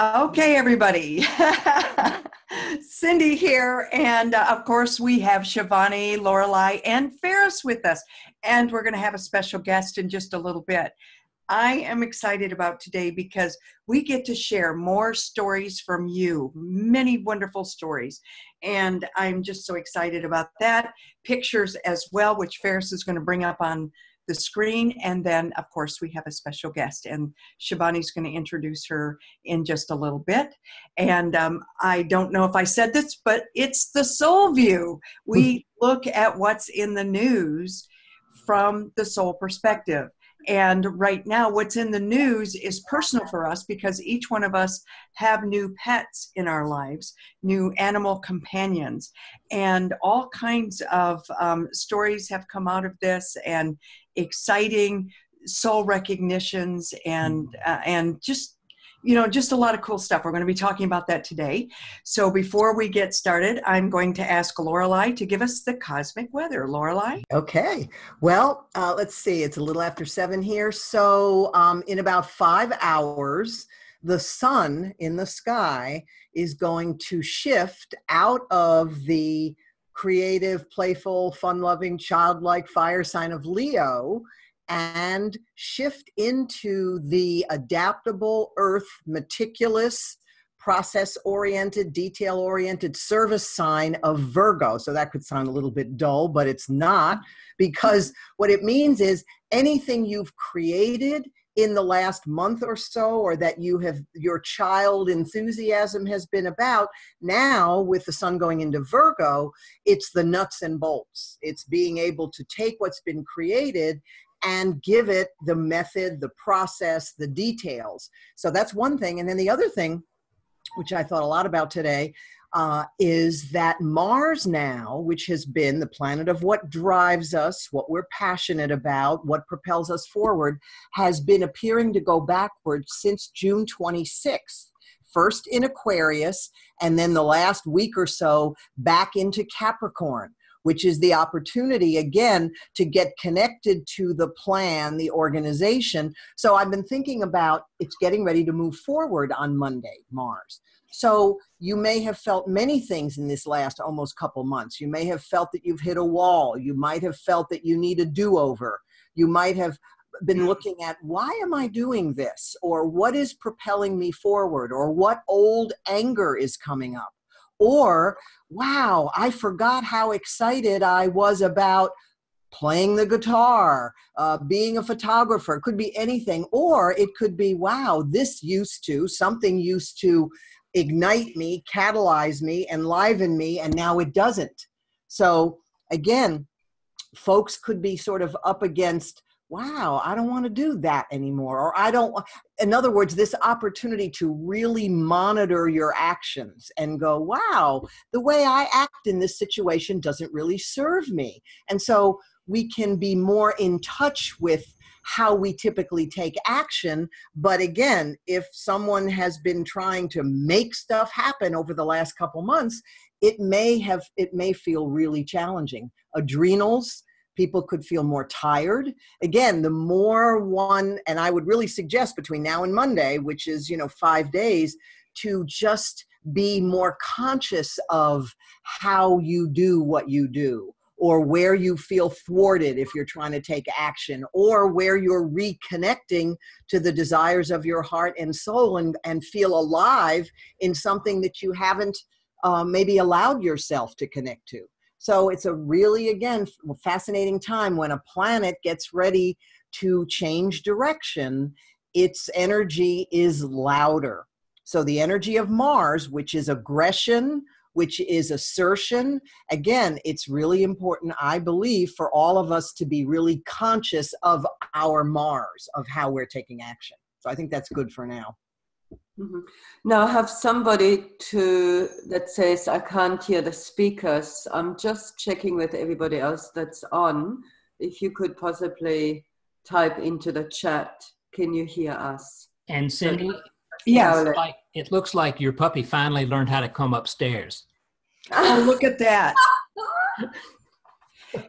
Okay, everybody. Cindy here, and of course we have Shivani, Lorelei, and Ferris with us, and we're going to have a special guest in just a little bit. I am excited about today because we get to share more stories from you, many wonderful stories, and I'm just so excited about that. Pictures as well, which Ferris is going to bring up on the screen, and then of course we have a special guest, and Shivani's going to introduce her in just a little bit. And I don't know if I said this, but it's the Soul View. We look at what's in the news from the soul perspective. And right now, what's in the news is personal for us because each one of us have new pets in our lives, new animal companions, and all kinds of stories have come out of this, and exciting soul recognitions, and just a lot of cool stuff. We're going to be talking about that today. So before we get started, I'm going to ask Lorelei to give us the cosmic weather. Lorelei? Okay. Well, let's see. It's a little after 7 here. So in about 5 hours, the sun in the sky is going to shift out of the creative, playful, fun-loving, childlike fire sign of Leo and shift into the adaptable, earth, meticulous, process-oriented, detail-oriented service sign of Virgo. So that could sound a little bit dull, but it's not, because what it means is anything you've created in the last month or so, or that your child enthusiasm has been about, now with the sun going into Virgo, it's the nuts and bolts. It's being able to take what's been created and give it the method, the process, the details. So that's one thing. And then the other thing, which I thought a lot about today, is that Mars now, which has been the planet of what drives us, what we're passionate about, what propels us forward, has been appearing to go backwards since June 26th. First in Aquarius, and then the last week or so back into Capricorn, which is the opportunity, again, to get connected to the plan, the organization. So I've been thinking about it's getting ready to move forward on Monday, Mars. So you may have felt many things in this last almost couple months. You may have felt that you've hit a wall. You might have felt that you need a do-over. You might have been looking at, why am I doing this? Or what is propelling me forward? Or what old anger is coming up? Or, wow, I forgot how excited I was about playing the guitar, being a photographer. It could be anything. Or it could be, wow, something used to ignite me, catalyze me, enliven me, and now it doesn't. So again, folks could be sort of up against, wow, I don't want to do that anymore. Or in other words, this opportunity to really monitor your actions and go, wow, the way I act in this situation doesn't really serve me. And so we can be more in touch with how we typically take action. But again, if someone has been trying to make stuff happen over the last couple months, it may feel really challenging. Adrenals, people could feel more tired. Again, the more and I would really suggest between now and Monday, which is, 5 days, to just be more conscious of how you do what you do, or where you feel thwarted if you're trying to take action, or where you're reconnecting to the desires of your heart and soul and feel alive in something that you haven't maybe allowed yourself to connect to. So it's a really, again, fascinating time when a planet gets ready to change direction. Its energy is louder. So the energy of Mars, which is aggression, which is assertion, again, it's really important, I believe, for all of us to be really conscious of our Mars, of how we're taking action. So I think that's good for now. Mm-hmm. Now I have somebody that says, I can't hear the speakers. I'm just checking with everybody else that's on. If you could possibly type into the chat, can you hear us? And Cindy, yes, it looks like your puppy finally learned how to come upstairs. Oh, look at that.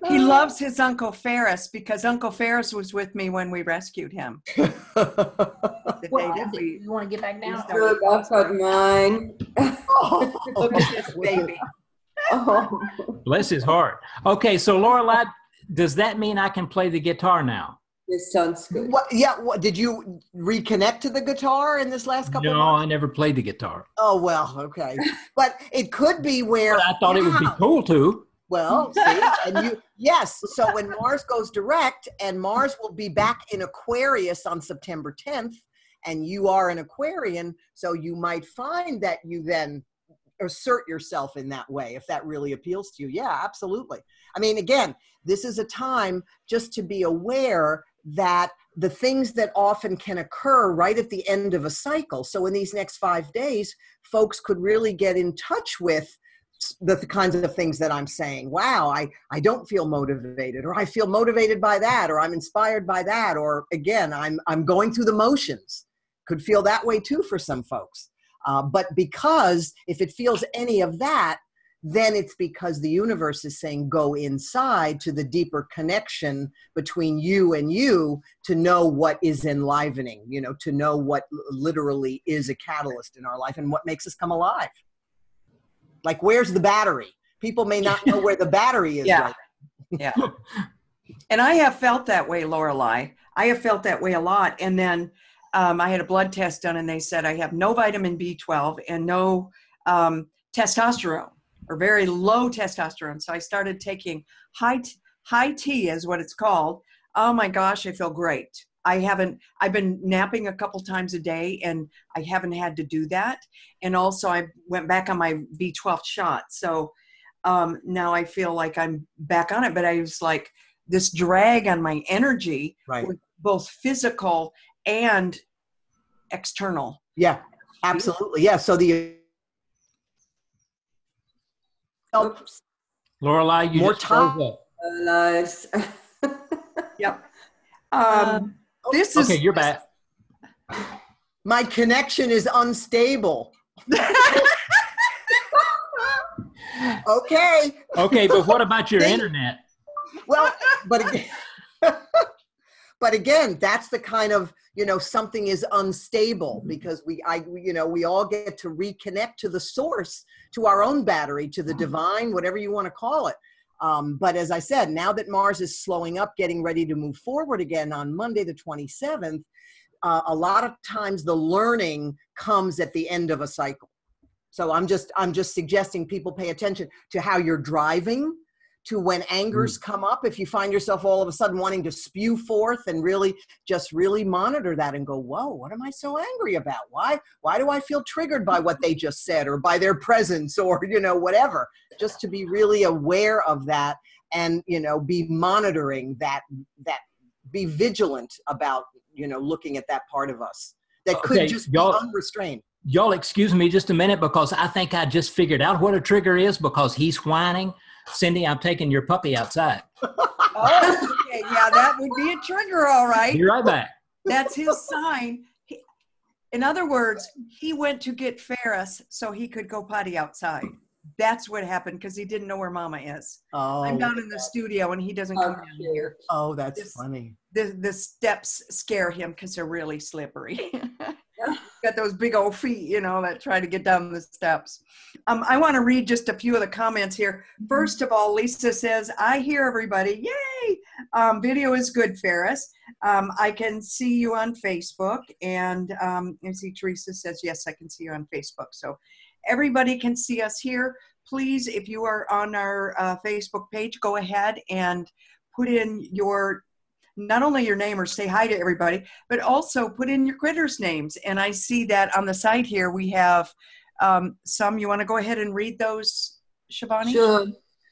He loves his Uncle Ferris because Uncle Ferris was with me when we rescued him. The Well, day that we you want to get back down? Look, I've got mine. look at this baby. Oh. Bless his heart. Okay, so Lorelei, does that mean I can play the guitar now? This sounds good. What, yeah, what, did you reconnect to the guitar in this last couple of No, months? I never played the guitar. Oh, well, okay. But it could be where... But I thought it would be Wow. cool to. Well, see, and you, yes. So when Mars goes direct, and Mars will be back in Aquarius on September 10th, and you are an Aquarian, so you might find that you then assert yourself in that way, if that really appeals to you. Yeah, absolutely. I mean, again, this is a time just to be aware that the things that often can occur right at the end of a cycle. So in these next 5 days, folks could really get in touch with the kinds of things that I'm saying. Wow, I don't feel motivated, or I feel motivated by that, or I'm inspired by that, or again, I'm going through the motions. Could feel that way too for some folks. But because if it feels any of that, then it's because the universe is saying go inside to the deeper connection between you and you to know what is enlivening, you know, to know what literally is a catalyst in our life and what makes us come alive. Like, where's the battery? People may not know where the battery is. Yeah. Right? Yeah. And I have felt that way, Lorelei. I have felt that way a lot. And then I had a blood test done and they said I have no vitamin B12 and no testosterone, or very low testosterone. So I started taking high T is what it's called. Oh my gosh, I feel great. I've been napping a couple times a day and I haven't had to do that. And also I went back on my B12 shot. So now I feel like I'm back on it, but I was like this drag on my energy, Right. both physical and external. Yeah, absolutely. Yeah. So the Lorelei, you More just froze time. up. Nice. Yep. This Okay, is you're back. my connection is unstable. Okay. Okay, but what about your See? internet? Well, but again, but again, that's the kind of, you know, something is unstable because we all get to reconnect to the source, to our own battery, to the divine, whatever you want to call it. But as I said, now that Mars is slowing up, getting ready to move forward again on Monday, the 27th, a lot of times the learning comes at the end of a cycle. So I'm just suggesting people pay attention to how you're driving, to when angers come up. If you find yourself all of a sudden wanting to spew forth, and really monitor that and go, whoa, what am I so angry about? Why do I feel triggered by what they just said, or by their presence, or, you know, whatever, just to be really aware of that and, you know, be monitoring that, be vigilant about, you know, looking at that part of us that could just be unrestrained. Y'all excuse me just a minute, because I think I just figured out what a trigger is, because he's whining. Cindy, I'm taking your puppy outside. Oh, okay. Yeah, that would be a trigger, all right. Be right back. That's his sign. In other words, he went to get Ferris so he could go potty outside. That's what happened, because he didn't know where Mama is. Oh, I'm down in the studio and he doesn't come down here. oh, that's funny. The steps scare him because they're really slippery. Got those big old feet, you know, that try to get down the steps. I want to read just a few of the comments here. First of all, Lisa says, I hear everybody. Yay! Video is good, Ferris. I can see you on Facebook. And see, Teresa says, yes, I can see you on Facebook. So everybody can see us here. Please, if you are on our Facebook page, go ahead and put in not only your name or say hi to everybody, but also put in your critters' names. And I see that on the side here, we have some. You want to go ahead and read those, Shivani? Sure.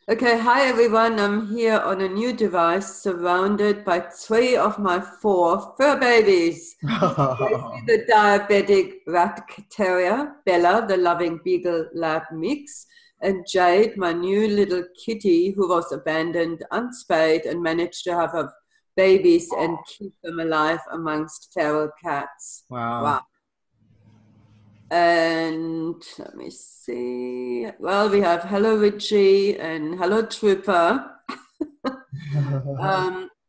Okay, hi everyone. I'm here on a new device surrounded by 3 of my 4 fur babies. The diabetic rat terrier, Bella, the loving beagle lab mix, and Jade, my new little kitty who was abandoned unspayed and managed to have a babies and keep them alive amongst feral cats. Wow. And let me see. Well, we have hello Richie and hello Tripper.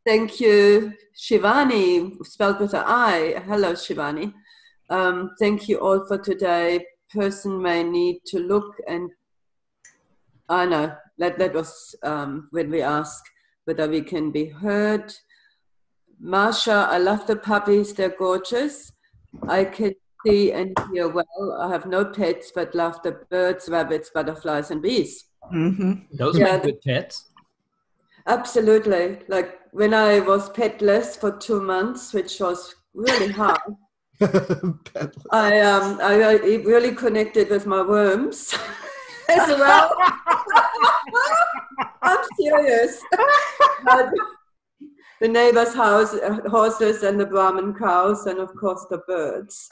Thank you, Shivani, spelled with an I. Hello, Shivani. Thank you all for today. Person may need to look and I know that was when we asked whether we can be heard. Marsha, I love the puppies. They're gorgeous. I can see and hear well. I have no pets, but love the birds, rabbits, butterflies, and bees. Mm-hmm. Those make good pets. Absolutely. Like when I was petless for 2 months, which was really hard. I really connected with my worms as well. I'm serious. But the neighbor's house, horses, and the Brahmin cows, and of course the birds.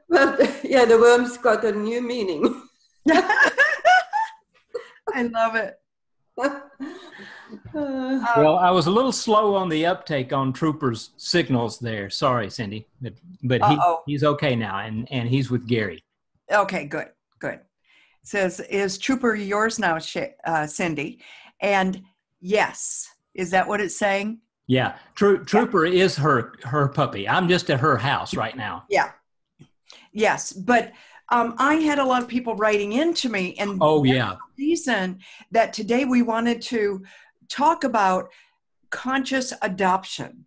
But yeah, the worms got a new meaning. I love it. Well, I was a little slow on the uptake on Trooper's signals there. Sorry, Cindy, but he's okay now, and he's with Gary. Okay, good. It says, is Trooper yours now, Cindy? And yes, is that what it's saying? Yeah, Trooper is her puppy. I'm just at her house right now. Yeah. Yes, but I had a lot of people writing into me, and the reason that today we wanted to talk about conscious adoption,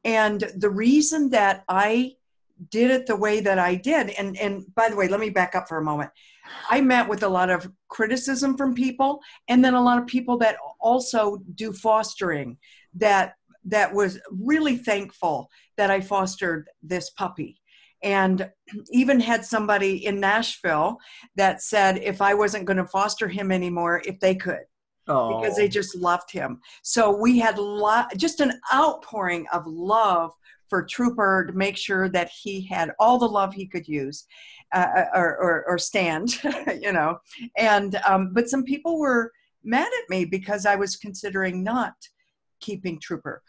and the reason that I did it the way that I did, and by the way, let me back up for a moment. I met with a lot of criticism from people, and then a lot of people that also do fostering that was really thankful that I fostered this puppy. And even had somebody in Nashville that said if I wasn't going to foster him anymore, if they could, because they just loved him. So we had just an outpouring of love for Trooper to make sure that he had all the love he could use or stand, you know. And but some people were mad at me because I was considering not keeping Trooper.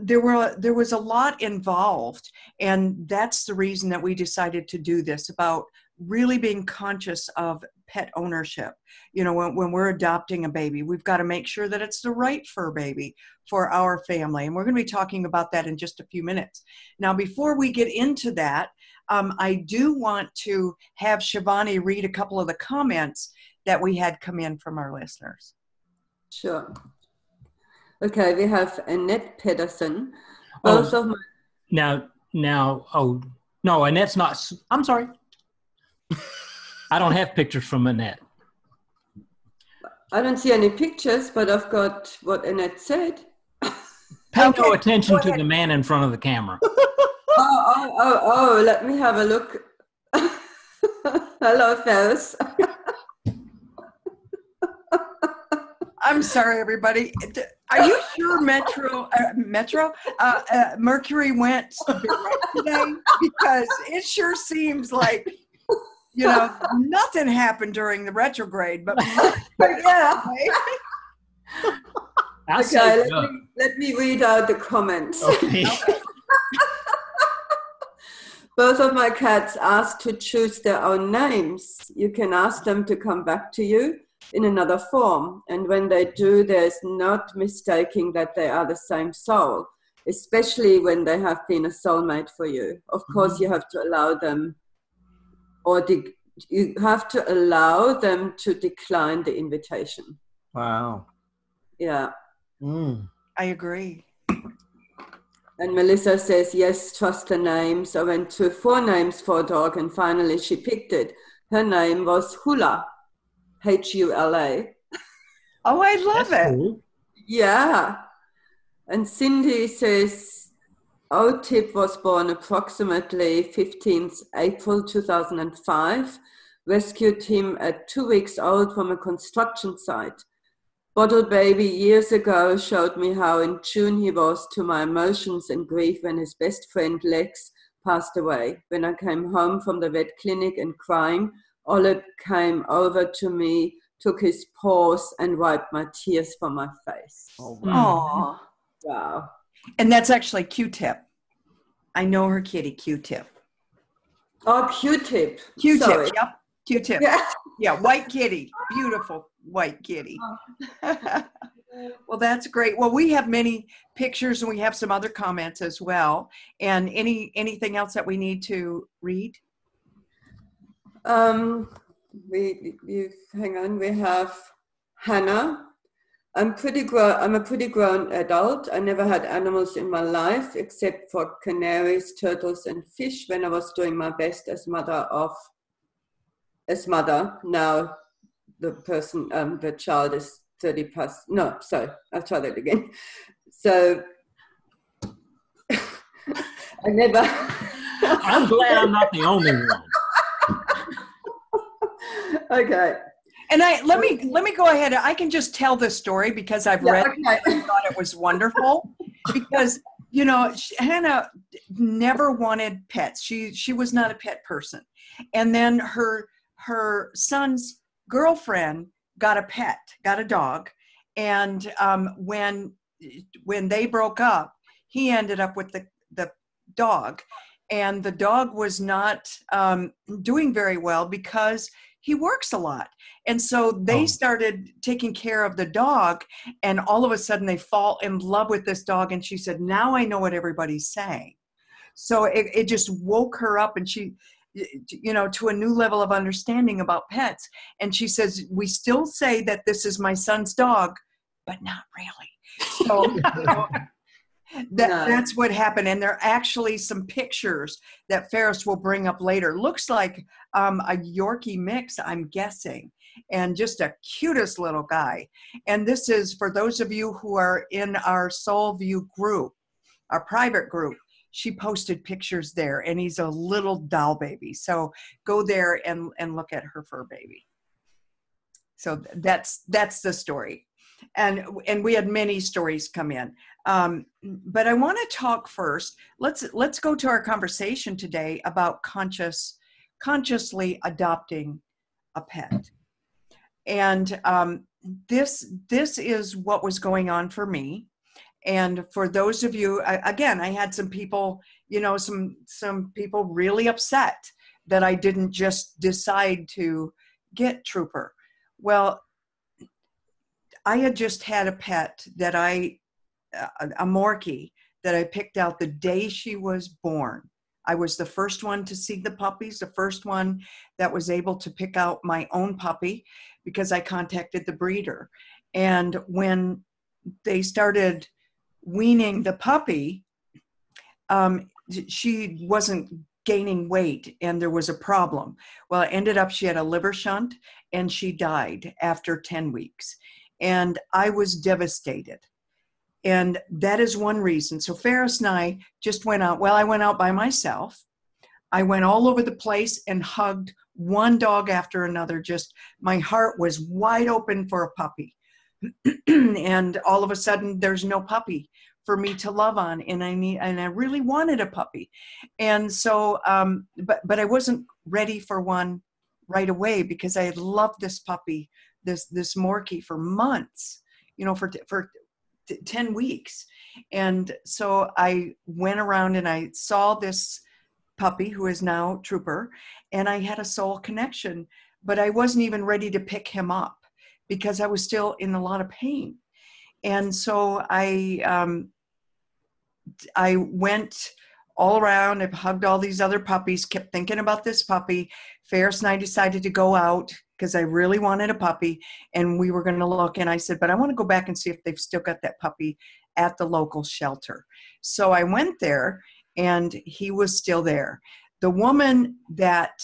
There was a lot involved, and that's the reason that we decided to do this, about really being conscious of pet ownership. You know, when we're adopting a baby, we've got to make sure that it's the right fur baby for our family, and we're going to be talking about that in just a few minutes. Now, before we get into that, I do want to have Shivani read a couple of the comments that we had come in from our listeners. Sure. Okay, we have Annette Pedersen. Both of my... Now, oh, no, Annette's not, I'm sorry. I don't have pictures from Annette. I don't see any pictures, but I've got what Annette said. Pay no attention to the man in front of the camera. Let me have a look. Hello, Ferris. I'm sorry, everybody. Are you sure Mercury went a bit right today? Because it sure seems like, you know, nothing happened during the retrograde, but yeah. Okay, let me read out the comments. Okay. Both of my cats asked to choose their own names. You can ask them to come back to you in another form, and when they do, there's not mistaking that they are the same soul, especially when they have been a soulmate for you. Of course, you have to allow them, you have to allow them to decline the invitation. Wow. Yeah. I agree. And Melissa says, yes, trust the names. I went to 4 names for a dog, and finally she picked it. Her name was Hula. Hula. Oh, I love it. Cool. Yeah. And Cindy says, O-Tip was born approximately 15th April 2005. Rescued him at 2 weeks old from a construction site. Bottle Baby years ago showed me how in tune he was to my emotions and grief when his best friend Lex passed away. When I came home from the vet clinic and crying, Olive came over to me, took his paws, and wiped my tears from my face. Oh, wow. Wow. And that's actually Q-Tip. I know her kitty, Q-Tip. Oh, Q-Tip. Q-Tip, Sorry. yep. Q-tip. Yeah. Yeah, white kitty. Beautiful white kitty. Well, that's great. Well, we have many pictures and we have some other comments as well. And anything else that we need to read? Hang on. We have Hannah. I'm a pretty grown adult. I never had animals in my life except for canaries, turtles, and fish when I was doing my best as mother. Now the child is 30 plus. No, sorry, I'll try that again. So I never. I'm glad I'm not the only one. Okay. And let me go ahead. I can just tell this story because I've read it and thought it was wonderful. Because, you know, Hannah never wanted pets. She was not a pet person. And then her son's girlfriend got a dog. And when they broke up, he ended up with the dog. And the dog was not doing very well because he works a lot. And so they started taking care of the dog, and all of a sudden they fall in love with this dog. And she said, now I know what everybody's saying. So it just woke her up, and she, you know, to a new level of understanding about pets. And she says, we still say that this is my son's dog, but not really. So, you know, that's what happened. And there are actually some pictures that Ferris will bring up later. Looks like a Yorkie mix, I'm guessing, and just a cutest little guy. And this is for those of you who are in our Soul View group, our private group. She posted pictures there, and he's a little doll baby. So go there and look at her fur baby. So that's the story. And we had many stories come in. But I want to talk first. Let's go to our conversation today about consciously adopting a pet. And this is what was going on for me. And for those of you, again, I had some people, you know, some people really upset that I didn't just decide to get Trooper. Well, I had just had a pet that a Morkie that I picked out the day she was born. I was the first one to see the puppies, the first one that was able to pick out my own puppy because I contacted the breeder. And when they started weaning the puppy, she wasn't gaining weight and there was a problem. Well, it ended up she had a liver shunt and she died after 10 weeks. And I was devastated. And that is one reason. So Ferris and I just went out. Well, I went out by myself. I went all over the place and hugged one dog after another. Just my heart was wide open for a puppy. And all of a sudden there's no puppy for me to love on. And I really wanted a puppy. And so, but I wasn't ready for one right away because I had loved this puppy, this Morkie for months, you know, for 10 weeks. And so I went around and I saw this puppy who is now Trooper, and I had a soul connection, but I wasn't even ready to pick him up because I was still in a lot of pain. And so I went all around. I hugged all these other puppies, kept thinking about this puppy. Ferris and I decided to go out because I really wanted a puppy, and we were going to look. And I said, but I want to go back and see if they've still got that puppy at the local shelter. So I went there, and he was still there. The woman that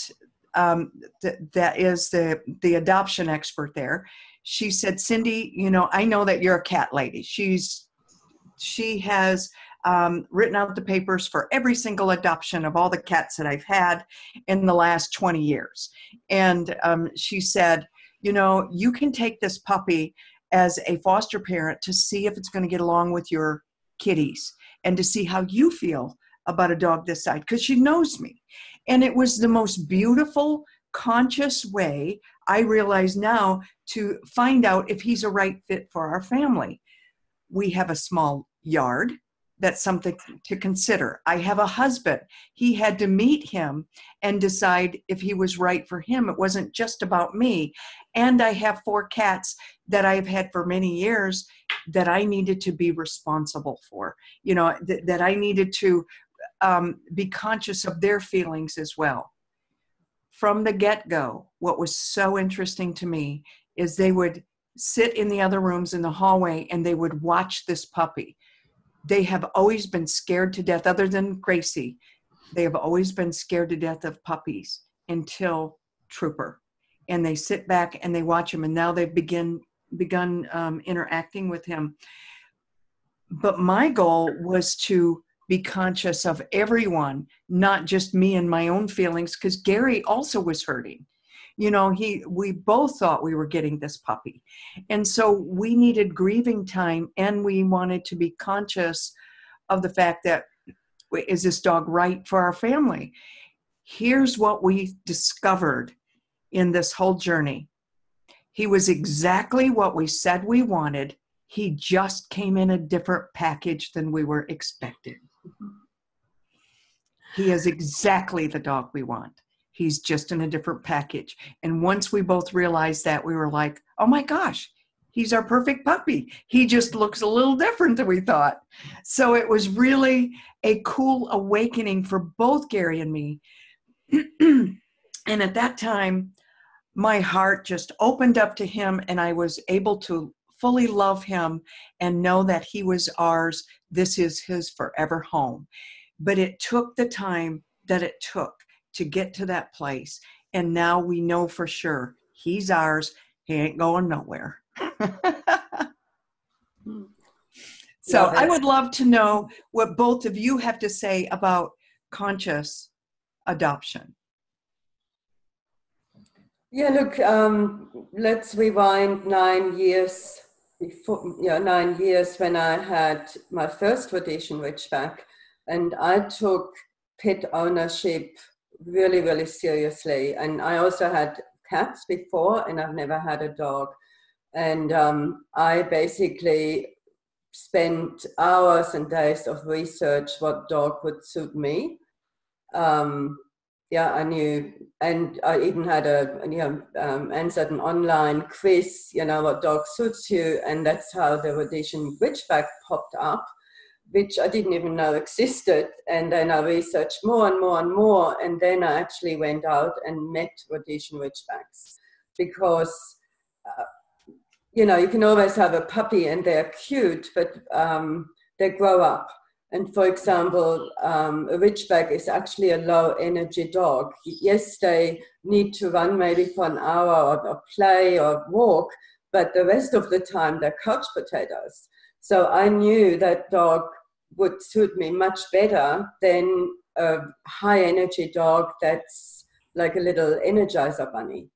is the adoption expert there, she said, Cindy, you know, I know that you're a cat lady. She has written out the papers for every single adoption of all the cats that I've had in the last 20 years. And she said, you know, you can take this puppy as a foster parent to see if it's going to get along with your kitties and to see how you feel about a dog this size, because she knows me. And it was the most beautiful, conscious way, I realize now, to find out if he's a right fit for our family. We have a small yard. that's something to consider. I have a husband. He had to meet him and decide if he was right for him. It wasn't just about me. And I have 4 cats that I've had for many years that I needed to be responsible for, that I needed to be conscious of their feelings as well. From the get-go, what was so interesting to me is they would sit in the other rooms in the hallway and they would watch this puppy. They have always been scared to death, other than Gracie. They have always been scared to death of puppies until Trooper. And they sit back and they watch him, and now they've begun interacting with him. But my goal was to be conscious of everyone, not just me and my own feelings, because Gary also was hurting. We both thought we were getting this puppy. And so we needed grieving time, and we wanted to be conscious of the fact that, is this dog right for our family? Here's what we discovered in this whole journey. He was exactly what we said we wanted. He just came in a different package than we were expecting. He is exactly the dog we want. He's just in a different package. And once we both realized that, we were like, oh my gosh, he's our perfect puppy. He just looks a little different than we thought. So it was really a cool awakening for both Gary and me. And at that time, my heart just opened up to him, and I was able to fully love him and know that he was ours. This is his forever home. But it took the time that it took to get to that place. And now we know for sure he's ours. He ain't going nowhere. So I would love to know what both of you have to say about conscious adoption. Yeah, look, let's rewind 9 years before, 9 years when I had my first Rhodesian Ridgeback, and I took pet ownership really, really seriously. And I also had cats before, and I've never had a dog. And I basically spent hours and days of research what dog would suit me. I knew, and I even had answered an online quiz, what dog suits you, and that's how the Rhodesian Ridgeback popped up, which I didn't even know existed. And then I researched more and more and more, and then I actually went out and met Rhodesian Ridgebacks, because you can always have a puppy and they're cute, but they grow up. And for example, a Ridgeback is actually a low energy dog. Yes, they need to run maybe for an hour or play or walk, but the rest of the time they're couch potatoes. So I knew that dog would suit me much better than a high energy dog that's like a little Energizer bunny.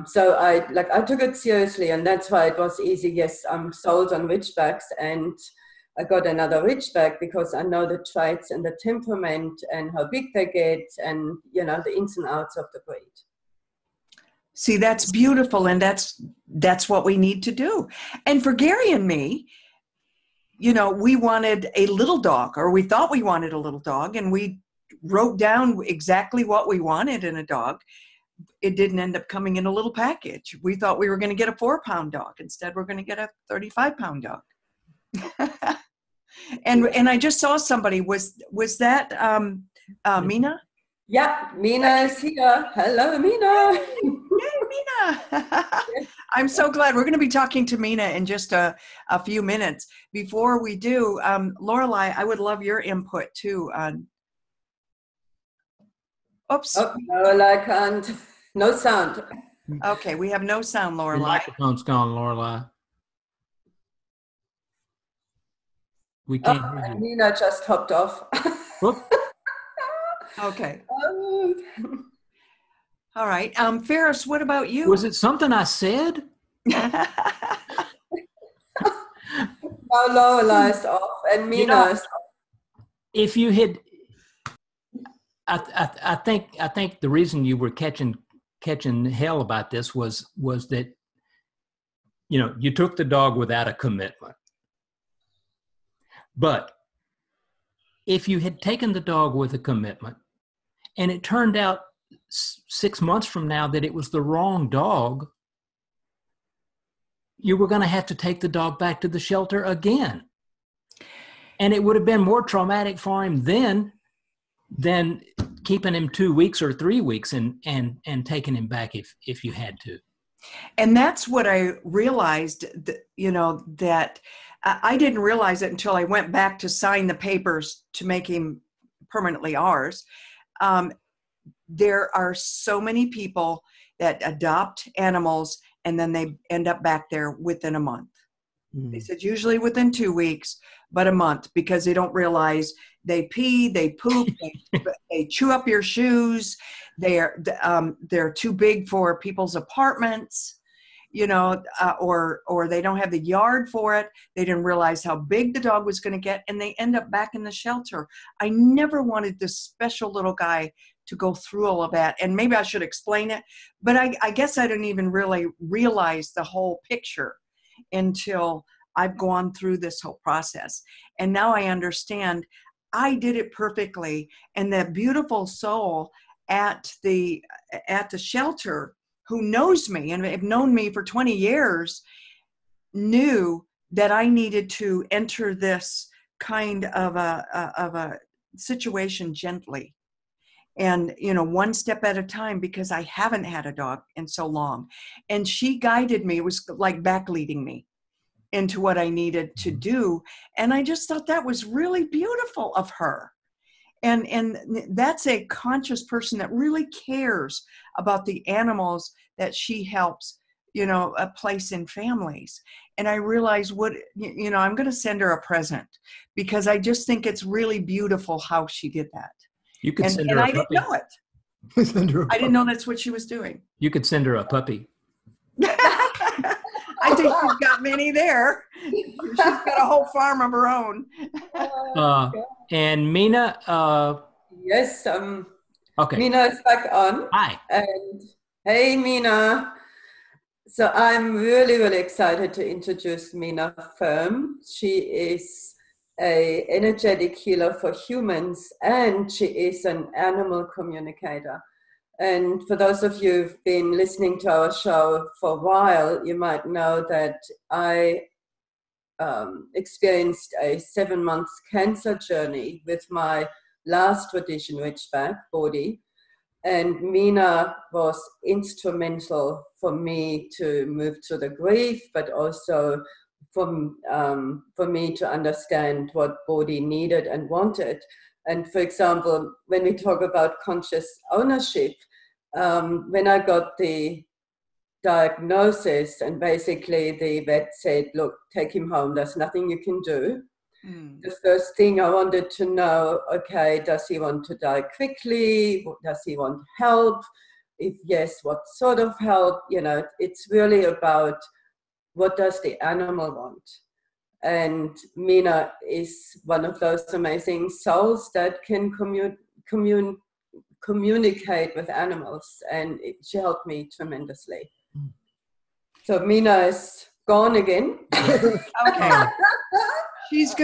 So I took it seriously, and that's why it was easy. Yes, I'm sold on Ridgebacks, and I got another Ridgeback because I know the traits and the temperament and how big they get, and the ins and outs of the breed. See, that's beautiful, and that's what we need to do. And for Gary and me, we wanted a little dog, or we thought we wanted a little dog, and we wrote down exactly what we wanted in a dog. It didn't end up coming in a little package. We thought we were going to get a 4-pound dog. Instead, we're going to get a 35-pound dog. And I just saw somebody. Was that Mina? Yeah, Mina is here. Hello, Mina. Yay, Mina. I'm so glad. We're going to be talking to Mina in just a few minutes. Before we do, Lorelei, I would love your input too on. Oops. Oh, Lorelei can't. No sound. Okay, we have no sound, Lorelei. Your microphone's gone, Lorelei. We can't hear you. Mina just hopped off. Okay. All right. Ferris, what about you? Was it something I said? Now Lorelei's off and Mina's off. If you had, I think the reason you were catching hell about this was that you took the dog without a commitment. But if you had taken the dog with a commitment and it turned out 6 months from now that it was the wrong dog, you were going to have to take the dog back to the shelter again. And it would have been more traumatic for him then than keeping him 2 weeks or 3 weeks and taking him back if you had to. And that's what I realized, that I didn't realize it until I went back to sign the papers to make him permanently ours. There are so many people that adopt animals and then they end up back there within a month. They said usually within 2 weeks, but a month, because they don't realize they pee, they poop, they chew up your shoes. They're too big for people's apartments, or they don't have the yard for it. They didn't realize how big the dog was going to get, and they end up back in the shelter. I never wanted this special little guy to go through all of that. And maybe I should explain it, but I guess I didn't even really realize the whole picture until I've gone through this whole process. And now I understand I did it perfectly. And that beautiful soul at the shelter who knows me and have known me for 20 years knew that I needed to enter this kind of a situation gently. And, one step at a time, because I haven't had a dog in so long. And she guided me. It was like back leading me into what I needed to do. And I just thought that was really beautiful of her. And that's a conscious person that really cares about the animals that she helps, place in families. And I realized I'm going to send her a present, because I just think it's really beautiful how she did that. You could send her a puppy. I didn't know it. I didn't know that's what she was doing. You could send her a puppy. I think she's got many there. She's got a whole farm of her own. And Mina. Yes. Okay. Mina is back on. Hi. And hey, Mina. So I'm really, really excited to introduce Mina Firme. She is an energetic healer for humans, and she is an animal communicator. And for those of you who've been listening to our show for a while, you might know that I experienced a 7-month cancer journey with my last tradition Ridgeback, Bodhi. And Mina was instrumental for me to move through the grief, but also for me to understand what Bodhi needed and wanted. And for example, when we talk about conscious ownership, when I got the diagnosis and basically the vet said, look, take him home, there's nothing you can do. The first thing I wanted to know, okay, does he want to die quickly? Does he want help? If yes, what sort of help? It's really about what does the animal want? And Mina is one of those amazing souls that can communicate with animals, and she helped me tremendously. So Mina is gone again. Okay. She's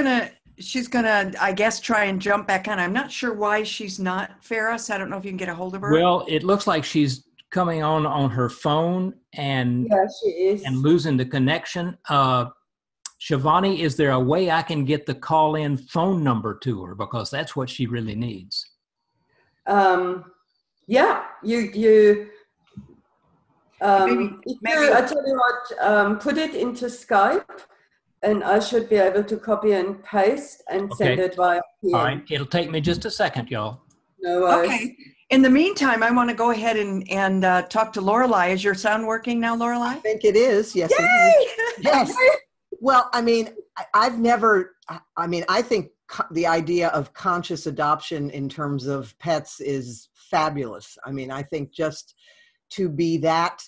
gonna, I guess, try and jump back on. I'm not sure why she's not, Ferris. I don't know if you can get a hold of her. Well, it looks like she's coming on her phone and yeah, she is, and losing the connection. Shivani, is there a way I can get the call-in phone number to her, because that's what she really needs? Yeah, you. Maybe. I tell you what, put it into Skype, and I should be able to copy and paste and send it via PM. All right, it'll take me just a second, y'all. No worries. Okay. In the meantime, I want to go ahead and talk to Lorelei. Is your sound working now, Lorelei? I think it is. Yes. Yay! It is. Yes. Well, I mean, I think the idea of conscious adoption in terms of pets is fabulous. I mean, I think just to be that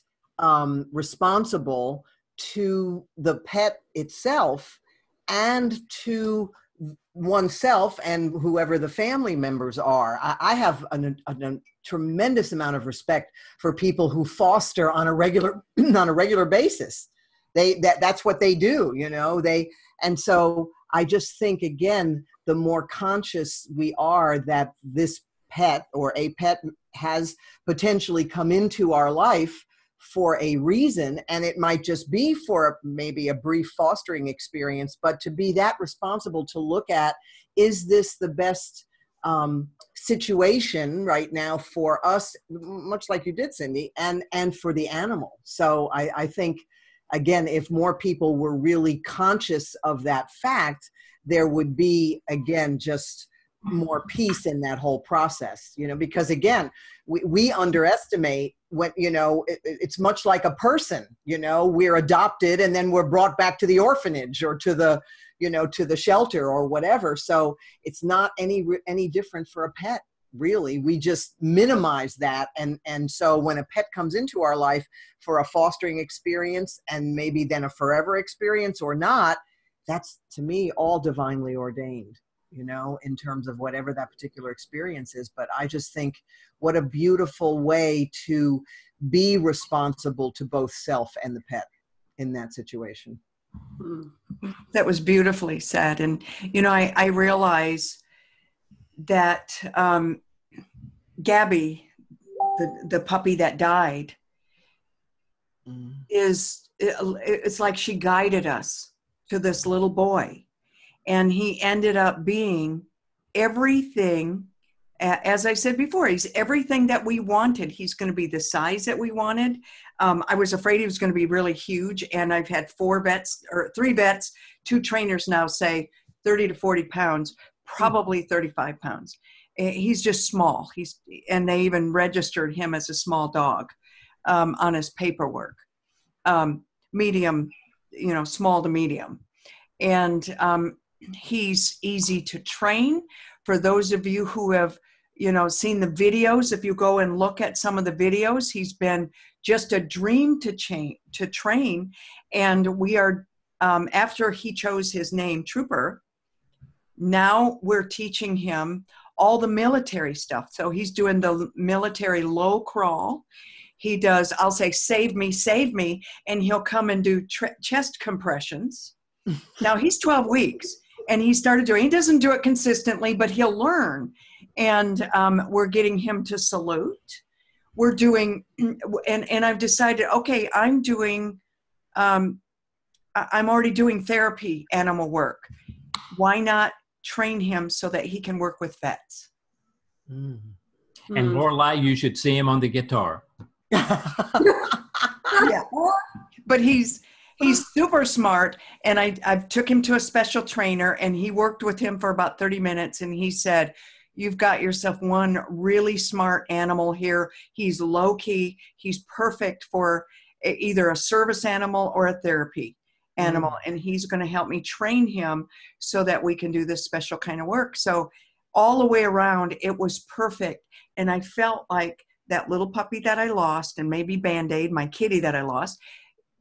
responsible to the pet itself and to oneself and whoever the family members are. I have a tremendous amount of respect for people who foster on a regular basis. That's what they do, and so I just think, again, the more conscious we are that this pet or a pet has potentially come into our life for a reason, and it might just be for maybe a brief fostering experience, but to be that responsible to look at, is this the best situation right now for us, much like you did, Cindy, and for the animal. So I think, again, if more people were really conscious of that fact, there would be, again, just more peace in that whole process, because again, we underestimate when, it's much like a person, we're adopted and then we're brought back to the orphanage or to the, to the shelter or whatever. So it's not any different for a pet, really. We just minimize that. And so when a pet comes into our life for a fostering experience and maybe then a forever experience or not, that's, to me, all divinely ordained, in terms of whatever that particular experience is. But I just think what a beautiful way to be responsible to both self and the pet in that situation. That was beautifully said. And, I realize that Gabby, the puppy that died, it's like she guided us to this little boy. And he ended up being everything, as I said before, he's everything that we wanted. He's going to be the size that we wanted. I was afraid he was going to be really huge. And I've had 3 vets, 2 trainers now say 30 to 40 pounds, probably 35 pounds. He's just small. And they even registered him as a small dog on his paperwork. Medium, small to medium. And he's easy to train. For those of you who have, seen the videos, if you go and look at some of the videos, he's been just a dream to train. And we are, after he chose his name, Trooper, now we're teaching him all the military stuff. So he's doing the military low crawl. He does, I'll say, save me, and he'll come and do chest compressions. Now he's 12 weeks. And he doesn't do it consistently, but he'll learn. And we're getting him to salute. We're doing, and I've decided, okay, I'm already doing therapy animal work. Why not train him so that he can work with vets? And Lorelei, you should see him on the guitar. Yeah. But he's super smart, and I took him to a special trainer, and he worked with him for about 30 minutes, and he said, you've got yourself one really smart animal here. He's low-key. He's perfect for either a service animal or a therapy animal, and he's going to help me train him so that we can do this special kind of work. So all the way around, it was perfect, and I felt like that little puppy that I lost, and maybe Band-Aid, my kitty that I lost,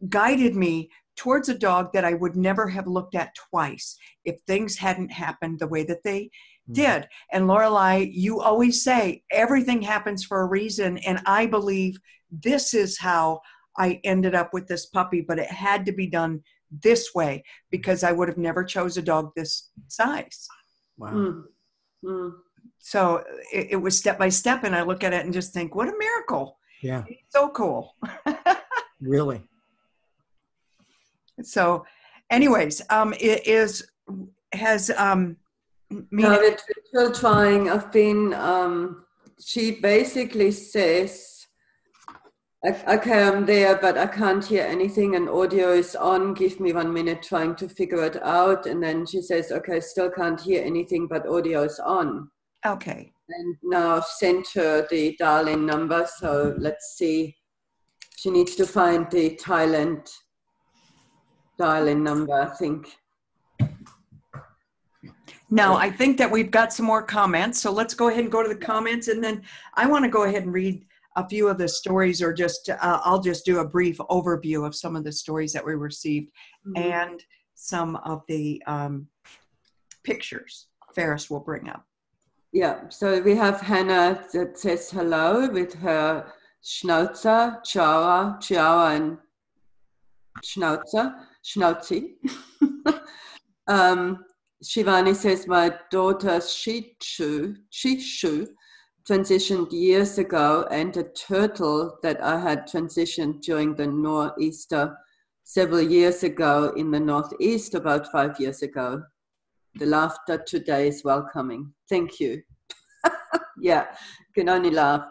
guided me towards a dog that I would never have looked at twice if things hadn't happened the way that they did. And Lorelei, you always say everything happens for a reason, and I believe this is how I ended up with this puppy, but it had to be done this way because I would have never chose a dog this size. Wow. So it was step by step, and I look at it and just think, what a miracle. Yeah. It's so cool. Really. So anyways, No, we're still trying. I've been, she basically says, okay, I'm there, but I can't hear anything and audio is on. Give me 1 minute trying to figure it out. And then she says, okay, still can't hear anything, but audio is on. Okay. And now I've sent her the dial-in number. So let's see. She needs to find the Thailand dial-in number, I think. Now, I think that we've got some more comments. So let's go ahead and go to the comments. And then I want to go ahead and read a few of the stories, or just I'll just do a brief overview of some of the stories that we received and some of the pictures Ferris will bring up. Yeah, so we have Hannah that says hello with her Schnauzer, Chihuahua and Schnauzer, Schnauzi. Shivani says, my daughter's Shih Tzu transitioned years ago, and a turtle that I had transitioned during the nor'easter several years ago in the Northeast about 5 years ago. The laughter today is welcoming. Thank you. Yeah, can only laugh.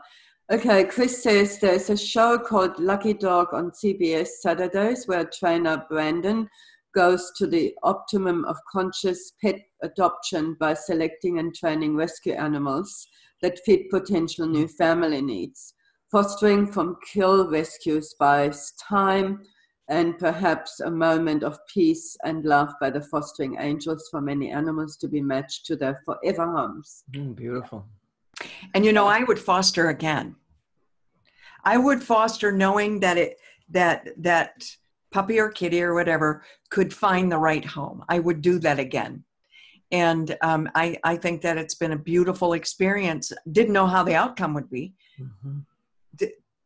Okay, Chris says there's a show called Lucky Dog on CBS Saturdays where trainer Brandon goes to the optimum of conscious pet adoption by selecting and training rescue animals that fit potential new family needs. Fostering from kill rescues buys time and perhaps a moment of peace and love by the fostering angels for many animals to be matched to their forever homes. Beautiful. And you know, I would foster again. I would foster knowing that that puppy or kitty or whatever could find the right home. I would do that again. And I think that it's been a beautiful experience. Didn't know how the outcome would be. Mm-hmm.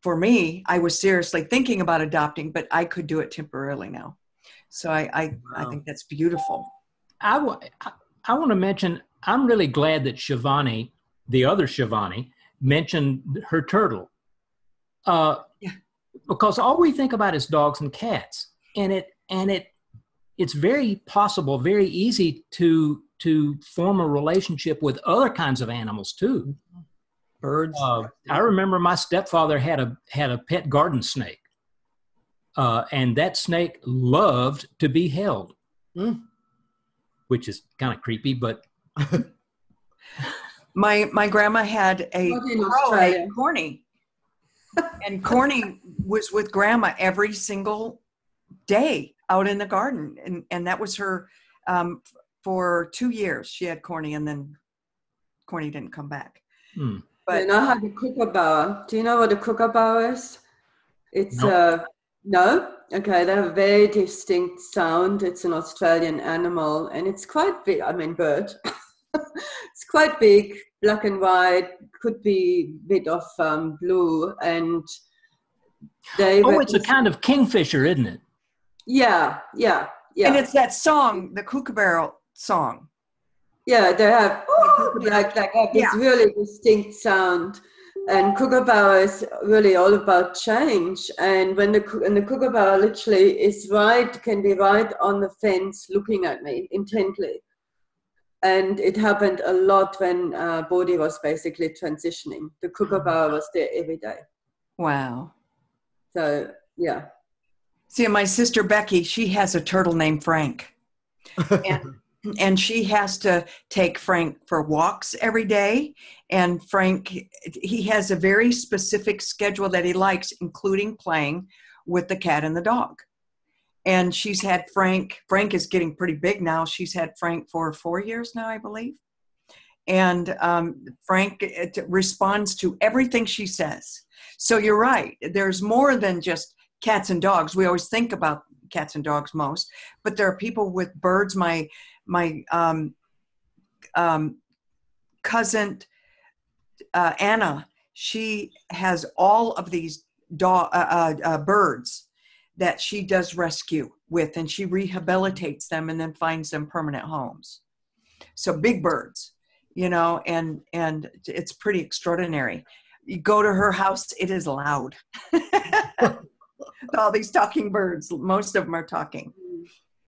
For me, I was seriously thinking about adopting, but I could do it temporarily now. So I think that's beautiful. I want to mention, I'm really glad that Shivani, the other Shivani, mentioned her turtle. Because all we think about is dogs and cats, and it's very possible, very easy to form a relationship with other kinds of animals too. Birds. I remember my stepfather had a pet garden snake, and that snake loved to be held, which is kind of creepy, but. My grandma had a crow named Corny. And Corny was with Grandma every single day out in the garden. And that was her for 2 years. She had Corny, and then Corny didn't come back. But you know how the kookaburra, do you know what a kookaburra is? It's no? Okay, they have a very distinct sound. It's an Australian animal, and it's quite big. I mean, bird. It's quite big, black and white, could be a bit of blue, and they... Oh, it's a kind of kingfisher, isn't it? Yeah. And it's that song, the kookaburra song. Yeah, they have this really distinct sound. And kookaburra is really all about change. And when the kookaburra literally can be right on the fence looking at me intently. And it happened a lot when Bodhi was basically transitioning. The kookaburra was there every day. Wow. So, yeah. See, my sister Becky, she has a turtle named Frank. And she has to take Frank for walks every day. And Frank, he has a very specific schedule that he likes, including playing with the cat and the dog. And she's had Frank is getting pretty big now. She's had Frank for 4 years now, I believe. And Frank responds to everything she says. So you're right. There's more than just cats and dogs. We always think about cats and dogs most, but there are people with birds. My cousin, Anna, she has all of these birds that she does rescue with, and she rehabilitates them and then finds them permanent homes. So big birds, and it's pretty extraordinary. You go to her house, it is loud. All these talking birds, most of them are talking.